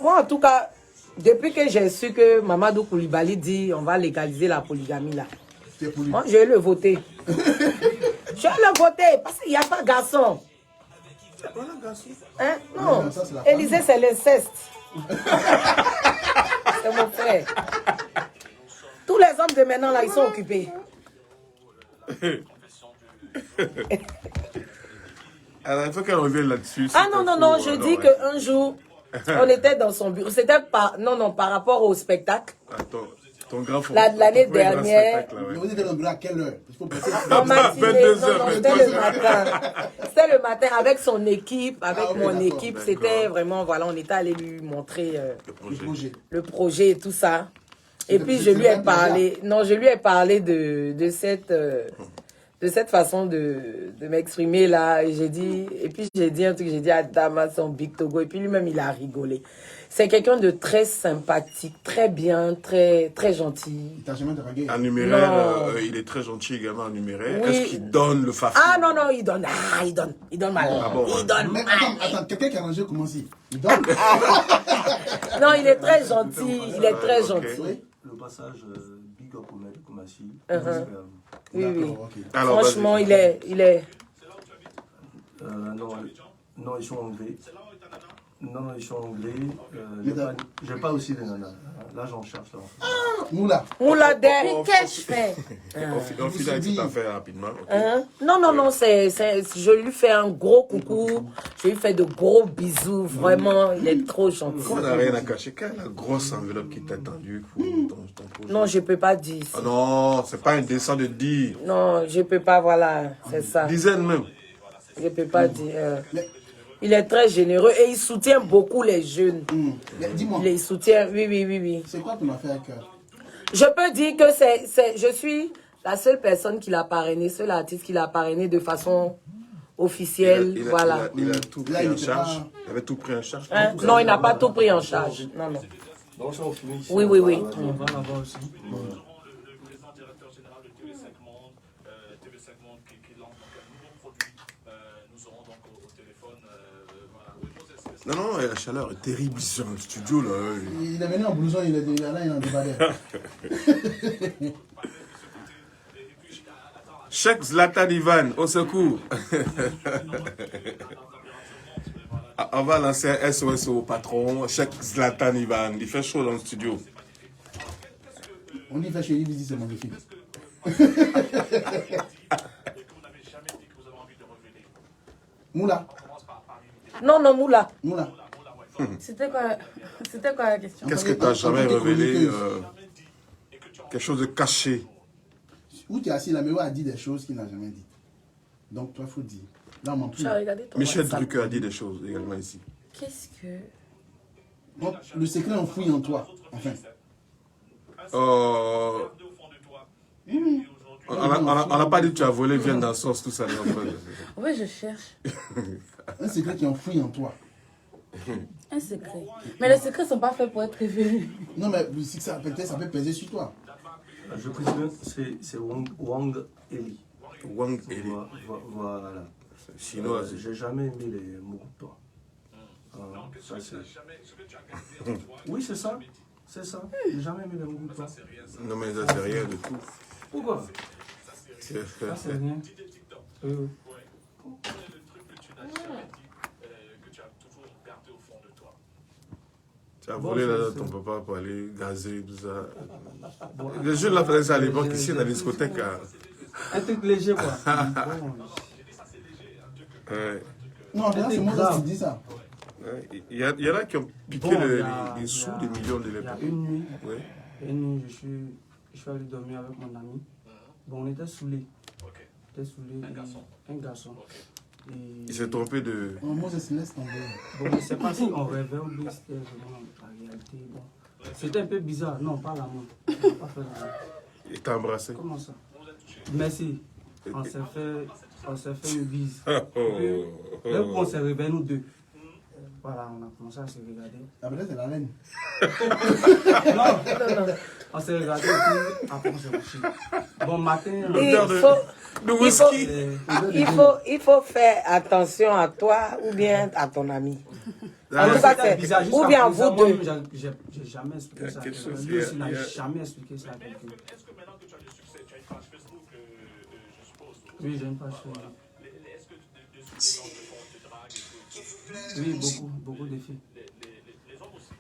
Moi, en tout cas, depuis que j'ai su que Mamadou Koulibaly dit on va légaliser la polygamie là, moi, je vais le voter. Je vais le voter parce qu'il n'y a pas garçon. Hein? Non, Élysée, c'est l'inceste. C'est mon frère. Tous les hommes de maintenant, là, ils sont occupés. Alors, il faut qu'elle revienne là-dessus. Ah non, non, non, je dis qu'un jour, on était dans son bureau. C'était par... Non, non, par rapport au spectacle. Attends, ton grand frère. L'année dernière... Vous étiez dans le bureau à quelle heure? En matinée, non, non, c'était le matin. C'était le matin avec son équipe, avec mon équipe. C'était vraiment, voilà, on était allé lui montrer le projet et tout ça. Et puis je lui ai parlé, non, je lui ai parlé de cette façon de m'exprimer là. Et j'ai dit, et puis j'ai dit un truc, j'ai dit à Damas, son Big Togo, et puis lui-même il a rigolé. C'est quelqu'un de très sympathique, très bien, très, très gentil. Il t'a jamais dragué? En numéraire, il est très gentil également en numéraire. Oui. Est-ce qu'il donne le fafi? Ah non, non, il donne. Ah, il donne mal. Ah bon, il donne mal. Attends, quelqu'un qui a rangé comment si? Il donne? Non, il est très gentil. Il est très gentil. Oui. Le passage Big Up au Mali Koumassi. Oui, oui. Okay. Alors, franchement, il est... Non, ils sont anglais. Non, ils sont anglais. J'ai pas aussi les nanas. Là, j'en cherche. Là. Moula. Moula de... Qu'est-ce que je fais? On finit avec cette affaire rapidement. Non, non, non, je lui fais un gros coucou. Je lui fais de gros bisous. Vraiment, il est trop gentil. On n'a rien à cacher. Quelle est la grosse enveloppe qui t'a tendue pour ton projet? Non, je peux pas dire. Ah non, c'est pas indécent de dire. Non, je peux pas, voilà, c'est ça. Dizaine même. Je peux pas dire. Il est très généreux et il soutient beaucoup les jeunes. Dis-moi. Il soutient, oui, oui, oui, oui. C'est quoi ton affaire à cœur? Je peux dire que je suis la seule personne qui l'a parrainé, seul artiste qui l'a parrainé de façon officielle. Voilà. Il a tout pris en charge. Il avait tout pris en charge. Non, il n'a pas tout pris en charge. Non, non. Donc, ça, on finit ici. Oui, oui, oui. On va là-bas aussi. Non, non, la chaleur est terrible ici dans le studio. Là. Il est venu en blouson, il est là, il est en débardeur. Cheikh Zlatan Ivan, au secours. On va lancer un SOS au patron, Cheikh Zlatan Ivan. Il fait chaud dans le studio. On dit fait chez lui, c'est magnifique. Moula. Non, non, Moula. Moula. C'était quoi la question? Qu'est-ce que tu n'as jamais révélé quelque chose de caché? Où tu es assis, la mémoire a dit des choses qu'il n'a jamais dites. Donc, toi, il faut dire. Là, on m'en prie. Michel Drucker a dit des choses également ici. Qu'est-ce que... Donc, le secret enfoui en toi, enfin. On n'a pas dit que tu as volé viande dans sauce, tout ça. Oui, je cherche. Un secret qui est enfoui en toi. Un secret. Mais les secrets ne sont pas faits pour être révélés. Non, mais ça peut peser sur toi. Je présume c'est Wang Eli. Wang Eli. Voilà. Chinois. J'ai jamais aimé les Mokupa. Oui, c'est ça. C'est ça. J'ai jamais aimé les Mokupa. Non, mais ça, c'est rien de tout. Pourquoi? Ça, c'est rien. Tu as volé là ton papa pour aller gazer, tout ça. Les jeunes là faisaient ça à l'époque, ici dans la discothèque. Un truc léger, quoi. Non, c'est moi qui dis ça. Il y en a qui ont piqué les sous des millions de l'époque. Il y a une nuit, je suis allé dormir avec mon ami. Bon, on était saoulés. Un garçon. Il s'est trompé de... Moi, je se laisse tomber. Bon, je ne sais pas si on rêvait ou bien c'était vraiment la réalité. Bon. C'était un peu bizarre. Non, pas la main. Pas fait la main. Il t'a embrassé. Comment ça? Merci. On s'est fait une bise. Même quand on s'est réveillés, nous deux. Voilà, on a commencé à se regarder. Après, c'est la laine. Non. On s'est regardé et puis après on s'est couché. Bon, matin, Il faut faire attention à toi ou bien à ton ami. En tout cas, ou bien vous deux. J'ai jamais expliqué ça à quelqu'un. chose, Lui aussi n'a jamais expliqué ça à quelqu'un. Est-ce que maintenant que tu as le succès, tu as une page Facebook, je suppose? Oui, j'ai une page Facebook. Est-ce que dessus, les gens te draguent et tout? Oui, beaucoup de filles. Les hommes aussi?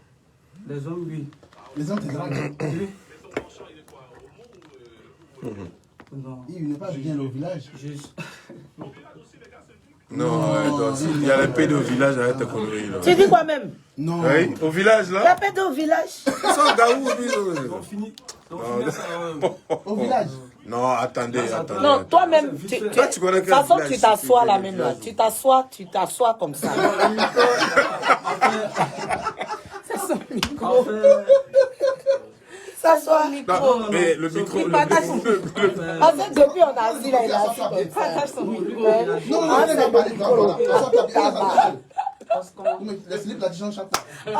Les hommes, oui. Les hommes te draguent. Oui. Mais ton penchant, il est quoi? Homo ou... Non. Il n'est pas bien au village. Juste. Non, il y a les pédos au village, arrête ta connerie là. Tu dis quoi même? Non. Oui, au village La là. paix au village. Ils sont gaou, On finit. Au village. Non, attendez. Non, toi-même, Toi, tu connais de toute façon, quel tu village, t'assois tu là connais même le là. village. Tu t'assois comme ça. C'est son micro. S'assoit. Non, mais le micro. Il partage son En fait, depuis on a assis là, il a assis comme ça. Partage son micro. Non, Ah, elle c'est va le parler. micro. Les slips d'addition chaque fois. Je ne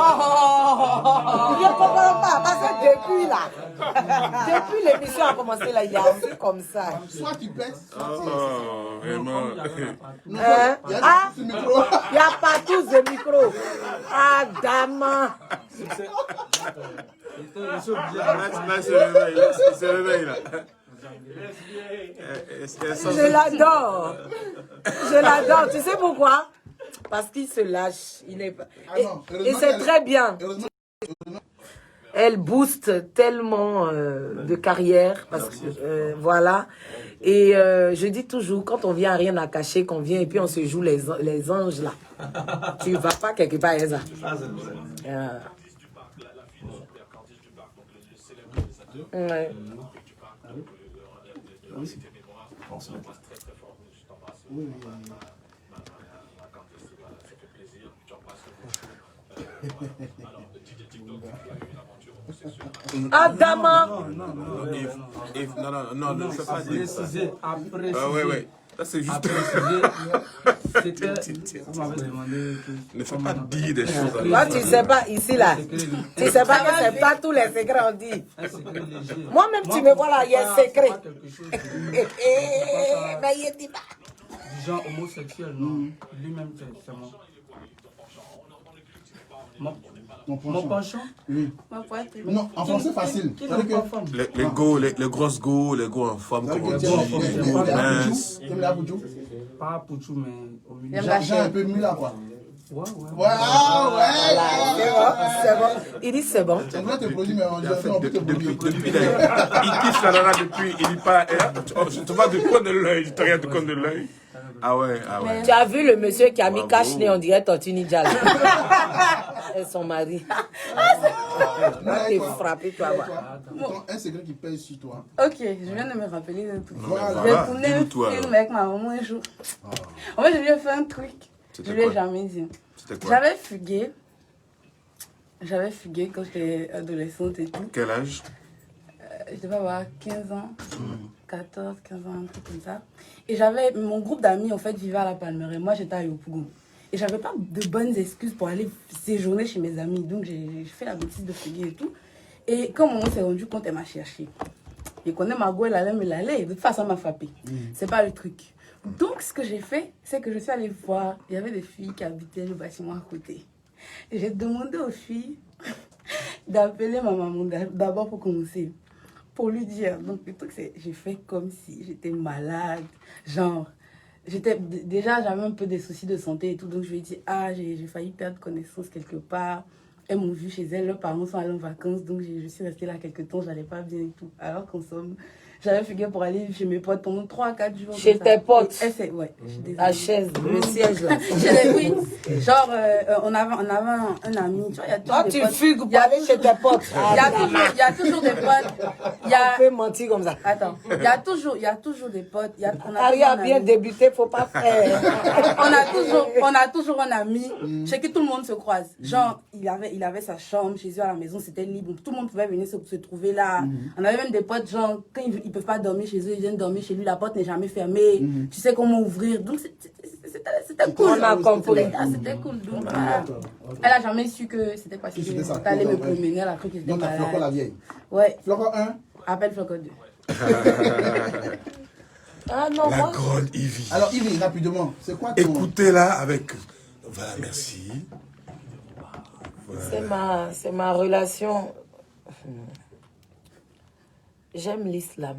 comprends pas, parce que depuis là, depuis l'émission a commencé là, il est assis comme ça. Soit tu pètes, soit tu Oh, vraiment. Non, Hein? il y a Ah, ce micro. il n'y a pas tous de micro. Ah, dame. Là, il se réveille là. Je l'adore. Je l'adore. Tu sais pourquoi? Parce qu'il se lâche. Il n'est pas... Et c'est très bien. Elle booste tellement de carrière. Parce que, voilà. Et je dis toujours, quand on vient rien à cacher, qu'on vient et puis on se joue les anges là. Tu ne vas pas quelque part, Eza. Ouais. Adama. Non, ne fais pas dire ça. Préciser, après. Ah ouais. Ça c'est juste. C'était. Vous m'avez demandé. Ne fais pas dire des choses. Toi, tu sais pas, ici là. Tu sais pas que c'est pas tous les secrets on dit. Moi-même, tu me vois là, il y a un secret. Mais il dit pas. Du genre homosexuel, non. Lui-même, c'est mon penchant. Oui. Non, en français facile. Les grosses go, les go en forme, comme on dit. Les minces. Tu aimes la bouchou? Pas Pouchou, mais au milieu. J'ai un peu mieux là, quoi. Ouais. C'est bon. Il dit c'est bon. On doit te produire, mais on doit faire un peu de Depuis, il kiffe la nana depuis, il dit pas. Tu vas du coin de l'œil, tu regardes du coin de l'œil. Ah ouais. Tu as vu le monsieur qui a mis cache-nez, on dirait Tortue Ninja là. Et son mari. Va te frapper, toi. Un secret qui pèse sur toi. Ok, je viens de me rappeler d'un truc. Voilà. J'ai tourné un film avec ma maman un jour. En fait, je lui ai fait un truc. Je lui ai jamais dit. J'avais fugué quand j'étais adolescente et tout. Quel âge? Je devais avoir 15 ans, 14, 15 ans, un truc comme ça. Et j'avais, mon groupe d'amis en fait vivait à la Palmeraie. Moi j'étais à Yopougon. Et j'avais pas de bonnes excuses pour aller séjourner chez mes amis. Donc j'ai fait la bêtise de fuguer et tout. Et quand on s'est rendu compte, elle m'a cherché. Et qu'on est Margot, elle allait me l'aller. De toute façon, elle m'a frappé. C'est pas le truc. Donc ce que j'ai fait, c'est que je suis allée voir. Il y avait des filles qui habitaient le bâtiment à côté. Et j'ai demandé aux filles d'appeler ma maman d'abord pour commencer. Pour lui dire. Donc le truc c'est, j'ai fait comme si j'étais malade. Genre, déjà j'avais un peu des soucis de santé et tout. Donc je lui ai dit, j'ai failli perdre connaissance quelque part. Elles m'ont vu chez elles, leurs parents sont allés en vacances. Donc je suis restée là quelques temps, j'allais pas bien et tout. Alors qu'en somme, j'avais fugué pour aller chez mes potes pendant 3 à 4 jours. Chez tes potes? Ouais, je suis désolée. La chaise, le siège là. Oui, genre on avait un ami. Tu vois, il y a toujours des tu potes. fugues pour aller chez tes potes. Il y a toujours des potes. On peut mentir comme ça. Attends, il y a toujours des potes. Harry a bien débuté, faut pas faire. On a toujours un ami chez qui tout le monde se croise. Genre, il avait sa chambre chez eux à la maison, c'était libre. Tout le monde pouvait venir se trouver là. On avait même des potes, genre, quand ils peuvent pas dormir chez eux, ils viennent dormir chez lui, la porte n'est jamais fermée. Tu sais comment ouvrir. Donc, c'était cool. On a compris. C'était cool. Donc, voilà. Elle a jamais su que c'était parce que t'allais me promener, elle a cru que j'étais Donc, t'as Flocon la vieille. Ouais. Flocon 1. Appelle Flocon 2. Ah non, La moi. grande Ivy. Alors, Ivy, rapidement, c'est quoi ton... Écoutez-la avec... Voilà, merci. Voilà. C'est ma relation. J'aime l'islam.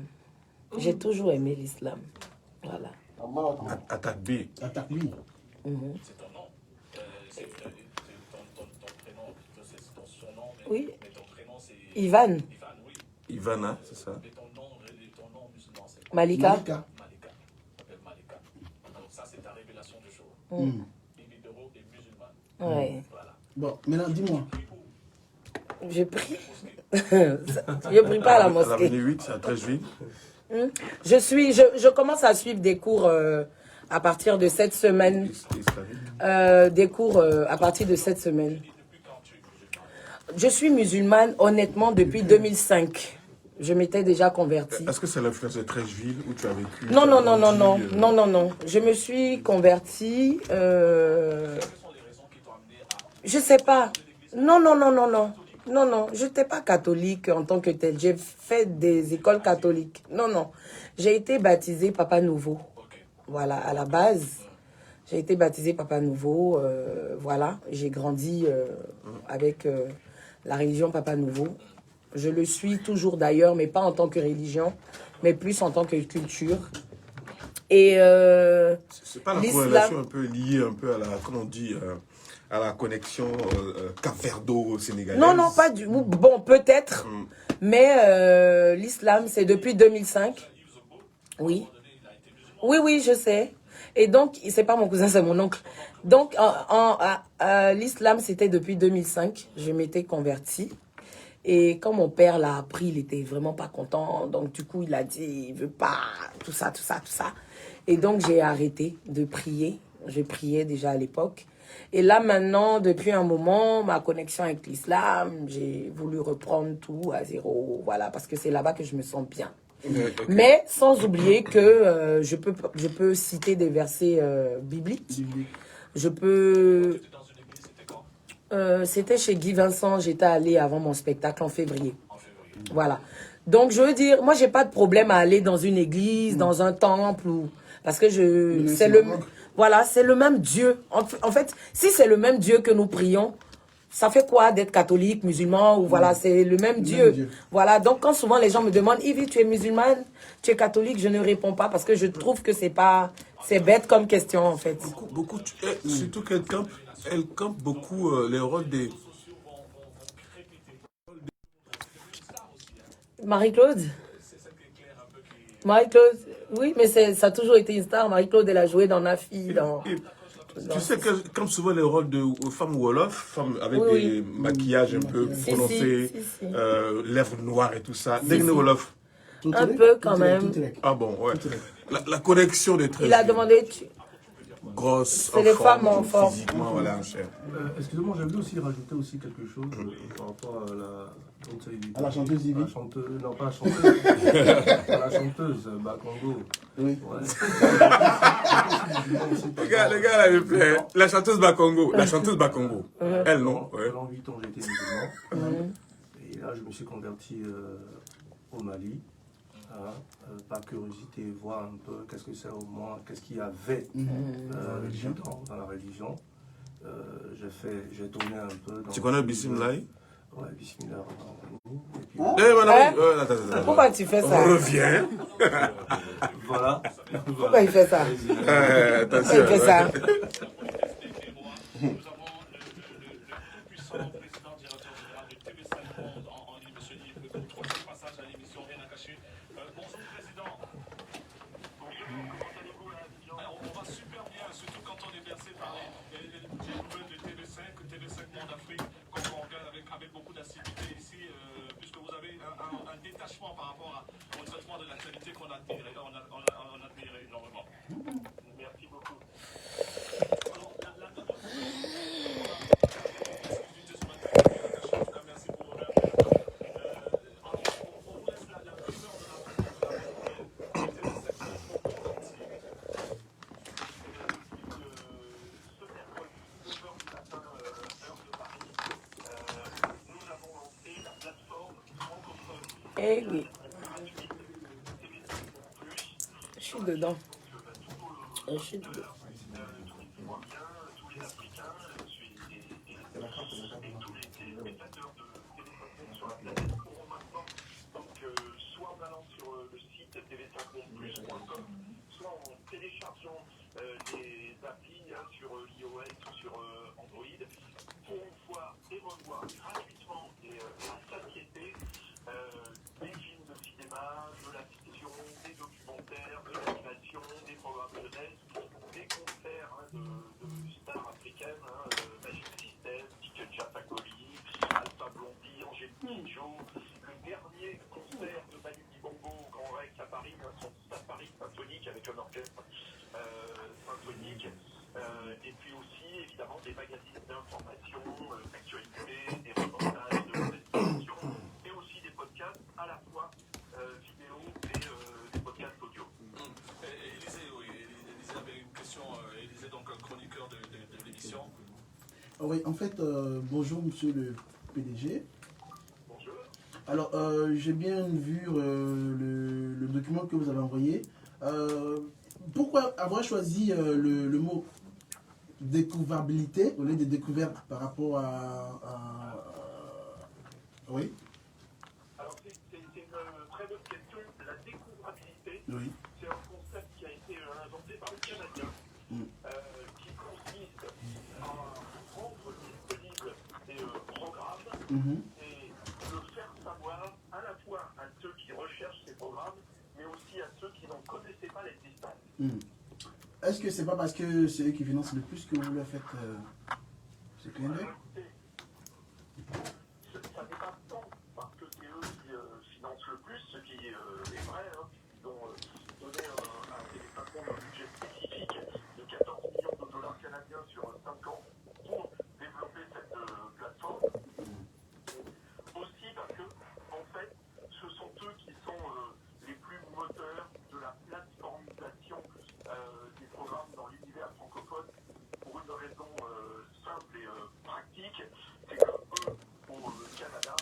J'ai toujours aimé l'islam. Voilà. Attaque B. Attaque lui. C'est ton nom. C'est ton prénom, c'est ton surnom. Oui. Mais ton prénom, c'est Ivan. Ivan, oui. Ivana, c'est ça. Mais ton nom musulman, c'est quoi? Malika. Malika. Malika. Tu t'appelles Malika. Donc ça, c'est ta révélation du jour. Bibi Doro est musulmane. Ouais. Voilà. Bon, maintenant, dis-moi. Je prie. Je prie pas à la À mosquée. l'avenue 8, à 13 juillet. Je commence à suivre des cours à partir de cette semaine. Des cours à partir de cette semaine. Je suis musulmane, honnêtement, depuis 2005. Je m'étais déjà convertie. Est-ce que c'est l'influence de 13 villes où tu as vécu? Non, non, non, non, non, non, non, non. Je me suis convertie. Je sais pas. Non, non, non, non, non. Non, non, je n'étais pas catholique en tant que telle. J'ai fait des écoles catholiques. Non, non. J'ai été baptisée Papa Nouveau. Voilà, à la base. J'ai été baptisée Papa Nouveau. Voilà, j'ai grandi avec la religion Papa Nouveau. Je le suis toujours d'ailleurs, mais pas en tant que religion, mais plus en tant que culture. Et c'est pas la corrélation un peu liée un peu à la, comment on dit, à la connexion Cap-Verdo-sénégalaise? Non, non, pas du... Bon, peut-être, mais l'islam, c'est depuis 2005. Oui. Oui, oui, je sais. Et donc, c'est pas mon cousin, c'est mon oncle. Donc, l'islam, c'était depuis 2005. Je m'étais convertie. Et quand mon père l'a appris, il était vraiment pas content. Donc, du coup, il a dit, il veut pas, tout ça, tout ça, tout ça. Et donc, j'ai arrêté de prier. Je priais déjà à l'époque. Et là, maintenant, depuis un moment, ma connexion avec l'islam, j'ai voulu reprendre tout à zéro. Voilà, parce que c'est là-bas que je me sens bien. Okay. Mais sans oublier que je peux citer des versets bibliques. Je peux... c'était chez Guy Vincent, j'étais allée avant mon spectacle en février. Voilà. Donc, je veux dire, moi, j'ai pas de problème à aller dans une église, dans un temple, ou... parce que c'est le... Voilà, c'est le même Dieu. En fait, si c'est le même Dieu que nous prions, ça fait quoi d'être catholique, musulman, ou voilà, c'est le même Dieu. Voilà, donc quand souvent les gens me demandent, Ivy, tu es musulmane, tu es catholique, je ne réponds pas parce que je trouve que c'est bête comme question, en fait. Beaucoup surtout qu'elle campe beaucoup les rôles des... Marie-Claude? Marie-Claude, oui, mais ça a toujours été une star. Marie-Claude, elle a joué dans Nafi, dans... Tu sais que comme souvent les rôles de femmes Wolof, femmes avec des maquillages un peu prononcés, lèvres noires et tout ça. Wolof. Un peu quand même. Ah bon, ouais. La connexion des traits. Il a demandé... Grosse, c'est les femmes en forme. Physiquement, voilà, en chair. Excusez-moi, j'ai voulu aussi rajouter aussi quelque chose par rapport à la chanteuse Ivy. Non, pas la chanteuse. À la chanteuse, Bakongo. Oui. Ouais. Le gars, là, il me plaît. La chanteuse Bakongo. La chanteuse Bakongo. Elle, non. Pendant 8 ans, j'étais musulman. Et là, je me suis converti au Mali. Par curiosité, voir un peu qu'est-ce que c'est au moins, qu'est-ce qu'il y avait dans la religion. J'ai tourné un peu dans... Tu connais Bismillah? Ouais, Bismillah. Pourquoi tu fais ça? Reviens. Voilà. Pourquoi il fait ça? Attention. Il fait ça. Par rapport au traitement de l'actualité qu'on admire énormément. Merci beaucoup. Alors, Eh oui. Je suis dedans. Je suis dedans. Soit en allant sur le site tv5mondeplus.com, soit en téléchargeant des applis sur iOS ou sur Android pour voir et revoir gratuitement et à satiété des films de cinéma, de la fiction, des documentaires, de l'animation, des programmes jeunesse, des concerts de stars africaines, Magic System, Ticket Chapakoli, Alpha Blondie, Angélique Jo, le dernier concert de Manu Dibango au Grand Rex à Paris, son safari symphonique avec un orchestre symphonique, et puis aussi évidemment des magazines d'information, d'actualité, des reportages, de l'investigation, et aussi des podcasts à la fois vidéo et des podcasts audio. Élisée avait une question, Élisée donc chroniqueur de l'émission. Oui, en fait, bonjour monsieur le PDG. Bonjour. Alors, j'ai bien vu le document que vous avez envoyé. Pourquoi avoir choisi le mot découvrabilité au lieu de découverte par rapport à... Oui. Alors, c'est une très bonne question. La découvrabilité, Oui. c'est un concept qui a été inventé par les Canadiens, qui consiste à rendre disponibles des programmes et le faire savoir à la fois à ceux qui recherchent ces programmes, mais aussi à ceux qui n'en connaissaient pas l'existence. Est-ce que c'est pas parce que c'est eux qui financent le plus que vous leur faites ce clin d'œil? Ça n'est pas tant parce que c'est eux qui financent le plus, ce qui est vrai. Ils ont donné à TV5 Monde un budget spécifique de 14 millions de dollars canadiens sur 5 ans pour développer cette plateforme. Aussi parce que, en fait, ce sont eux qui sont les plus moteurs de la plateformisation des programmes dans l'univers francophone pour une raison simple et pratique, c'est que eux, pour le Canada,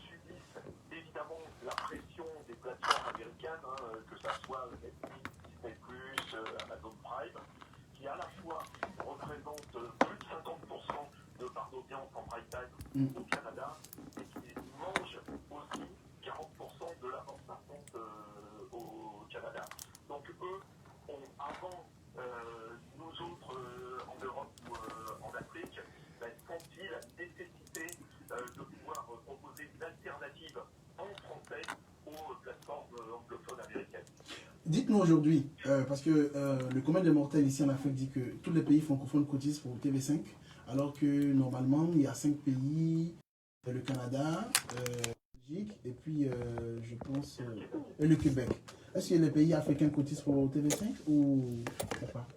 subissent évidemment la pression des plateformes américaines, que ce soit Netflix, Disney+, Amazon Prime, qui à la fois représentent plus de 50% de part d'audience en prime time au Canada et qui mangent aussi 40% de la bande-passante au Canada. Donc eux ont avant nous autres en Europe ou en Afrique senti la nécessité de pouvoir proposer une alternative en français aux plateformes anglophones américaines. Dites-nous aujourd'hui, parce que le commun des mortels ici en Afrique dit que tous les pays francophones cotisent pour TV5, alors que normalement il y a 5 pays, le Canada, la Belgique et puis je pense le Québec. Est-ce que les pays africains cotisent pour TV5 ou pas?